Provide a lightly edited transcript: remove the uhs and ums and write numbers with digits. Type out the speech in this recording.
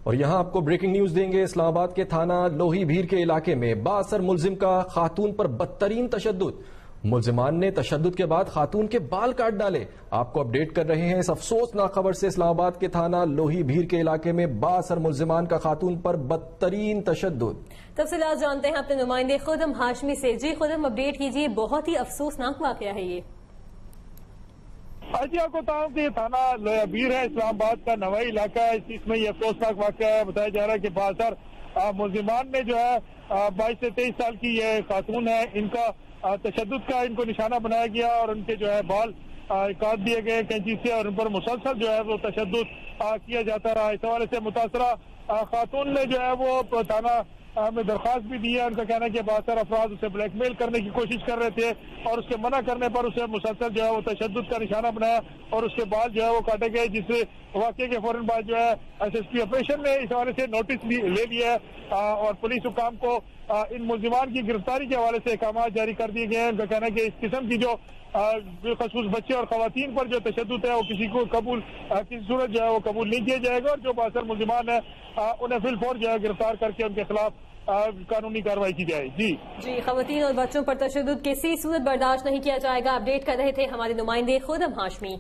اور یہاں آپ کو بریکنگ نیوز دیں گے۔ اسلام آباد کے تھانہ لوہی بھیر کے علاقے میں بااثر ملزم کا خاتون پر بدترین تشدد۔ ملزمان نے تشدد کے بعد خاتون کے بال کاٹ ڈالے۔ آپ کو اپڈیٹ کر رہے ہیں اس افسوسناک خبر سے۔ اسلام آباد کے تھانہ لوہی بھیر کے علاقے میں بااثر ملزمان کا خاتون پر بدترین تشدد۔ تفصیلات جانتے ہیں اپنے نمائندے خدم ہاشمی سے۔ جی خدم، اپڈیٹ کیجیے، بہت ہی افسوسناک واقعہ ہے یہ۔ جی آپ کو بتاؤں کہ یہ تھانہ لوہی بھیر ہے، اسلام آباد کا نوائی علاقہ ہے۔ اس میں یہ افسوسناک واقعہ ہے۔ بتایا جا رہا ہے کہ بااثر ملزمان نے جو ہے 22 سے 23 سال کی یہ خاتون ہے، ان کا تشدد کا ان کو نشانہ بنایا گیا اور ان کے جو ہے بال کاٹ دیے گئے کینچی سے، اور ان پر مسلسل جو ہے وہ تشدد کیا جاتا رہا۔ اس حوالے سے متاثرہ خاتون نے جو ہے وہ تھانہ میں درخواست بھی دی ہے۔ ان کا کہنا ہے کہ بااثر افراد اسے بلیک میل کرنے کی کوشش کر رہے تھے اور اس کے منع کرنے پر اسے مسلسل جو ہے وہ تشدد کا نشانہ بنایا اور اس کے بعد جو ہے وہ کاٹے گئے، جس واقعے کے فوراً بعد جو ہے ایس ایس پی آپریشن نے اس حوالے سے نوٹس لے لیا ہے اور پولیس حکام کو ان ملزمان کی گرفتاری کے حوالے سے احکامات جاری کر دیے گئے ہیں۔ ان کا کہنا ہے کہ اس قسم کی جو خصوص بچے اور خواتین پر جو تشدد ہے وہ کسی صورت جو ہے وہ قبول نہیں کیا جائے گا، اور جو بااثر ملزمان ہیں انہیں فی الفور جو ہے گرفتار کر کے ان کے خلاف قانونی کارروائی کی جائے۔ جی خواتین اور بچوں پر تشدد کسی صورت برداشت نہیں کیا جائے گا۔ اپڈیٹ کر رہے تھے ہمارے نمائندے خدم ہاشمی۔